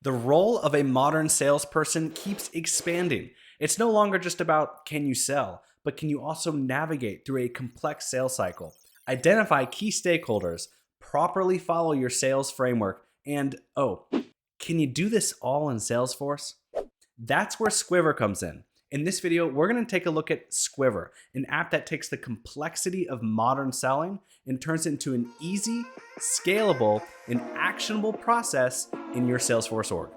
The role of a modern salesperson keeps expanding. It's no longer just about can you sell, but can you also navigate through a complex sales cycle, identify key stakeholders, properly follow your sales framework, and can you do this all in Salesforce? That's where Squivr comes in. In this video, we're going to take a look at Squivr, an app that takes the complexity of modern selling and turns it into an easy, scalable, and actionable process in your Salesforce org.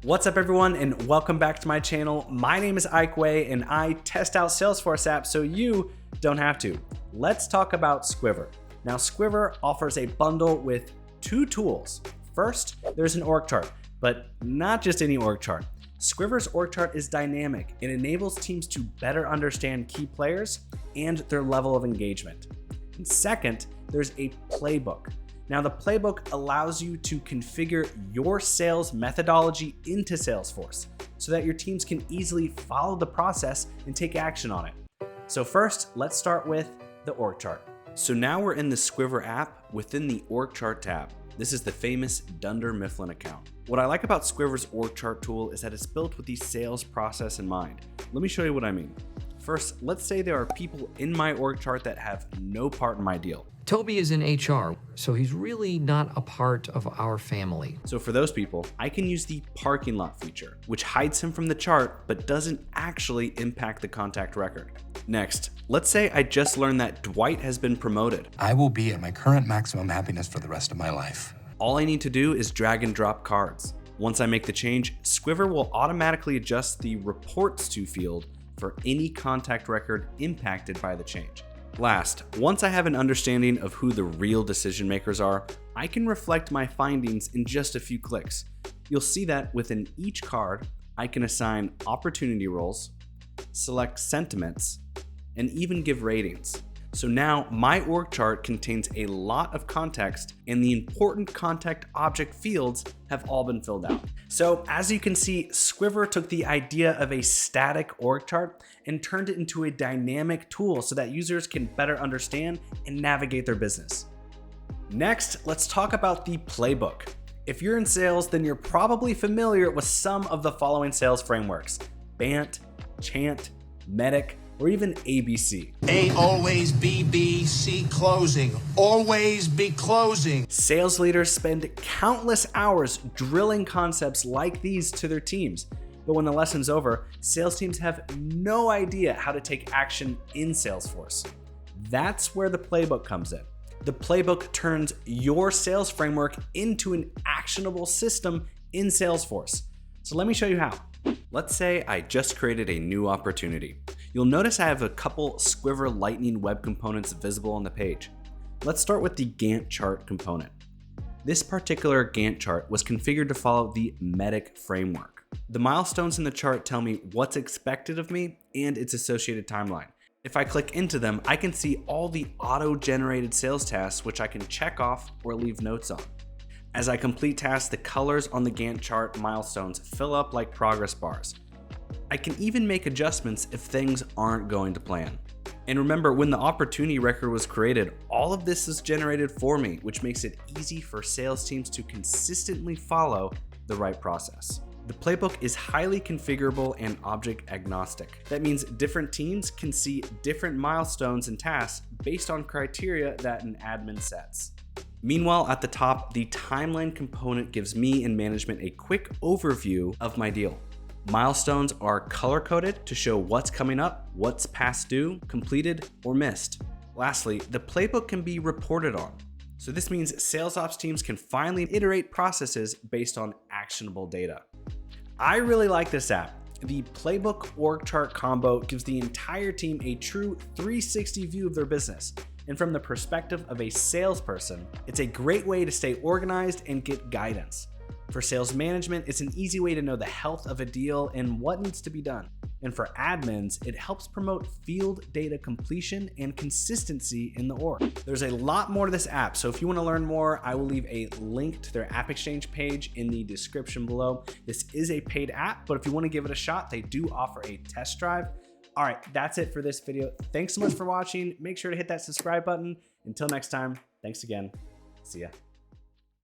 What's up, everyone, and welcome back to my channel. My name is Ike Way, and I test out Salesforce apps so you don't have to. Let's talk about Squivr. Now, Squivr offers a bundle with two tools. First, there's an org chart, but not just any org chart. Squivr's org chart is dynamic. It enables teams to better understand key players and their level of engagement. And second, there's a playbook. Now, the playbook allows you to configure your sales methodology into Salesforce so that your teams can easily follow the process and take action on it. So first, let's start with the org chart. So now we're in the Squivr app within the org chart tab. This is the famous Dunder Mifflin account. What I like about Squivr's org chart tool is that it's built with the sales process in mind. Let me show you what I mean. First, let's say there are people in my org chart that have no part in my deal. Toby is in HR, so he's really not a part of our family. So for those people, I can use the parking lot feature, which hides him from the chart but doesn't actually impact the contact record. Next, let's say I just learned that Dwight has been promoted. I will be at my current maximum happiness for the rest of my life. All I need to do is drag and drop cards. Once I make the change, Squivr will automatically adjust the reports to field for any contact record impacted by the change. Last, once I have an understanding of who the real decision makers are, I can reflect my findings in just a few clicks. You'll see that within each card, I can assign opportunity roles, select sentiments, and even give ratings. So now my org chart contains a lot of context, and the important contact object fields have all been filled out. So as you can see, Squivr took the idea of a static org chart and turned it into a dynamic tool so that users can better understand and navigate their business. Next, let's talk about the playbook. If you're in sales, then you're probably familiar with some of the following sales frameworks: BANT, CHANT, MEDIC, or even ABC. A, always, B, B, C, closing. Always be closing. Sales leaders spend countless hours drilling concepts like these to their teams. But when the lesson's over, sales teams have no idea how to take action in Salesforce. That's where the playbook comes in. The playbook turns your sales framework into an actionable system in Salesforce. So let me show you how. Let's say I just created a new opportunity. You'll notice I have a couple Squivr Lightning web components visible on the page. Let's start with the Gantt chart component. This particular Gantt chart was configured to follow the MEDIC framework. The milestones in the chart tell me what's expected of me and its associated timeline. If I click into them, I can see all the auto-generated sales tasks which I can check off or leave notes on. As I complete tasks, the colors on the Gantt chart milestones fill up like progress bars. I can even make adjustments if things aren't going to plan. And remember, when the opportunity record was created, all of this is generated for me, which makes it easy for sales teams to consistently follow the right process. The playbook is highly configurable and object agnostic. That means different teams can see different milestones and tasks based on criteria that an admin sets. Meanwhile, at the top, the timeline component gives me and management a quick overview of my deal. Milestones are color-coded to show what's coming up, what's past due, completed, or missed. Lastly, the playbook can be reported on. So this means sales ops teams can finally iterate processes based on actionable data. I really like this app. The playbook org chart combo gives the entire team a true 360 view of their business. And from the perspective of a salesperson, it's a great way to stay organized and get guidance. For sales management, it's an easy way to know the health of a deal and what needs to be done. And for admins, it helps promote field data completion and consistency in the org. There's a lot more to this app, so if you want to learn more, I will leave a link to their App Exchange page in the description below. This is a paid app, but if you want to give it a shot, they do offer a test drive. All right, that's it for this video. Thanks so much for watching. Make sure to hit that subscribe button. Until next time, thanks again. See ya.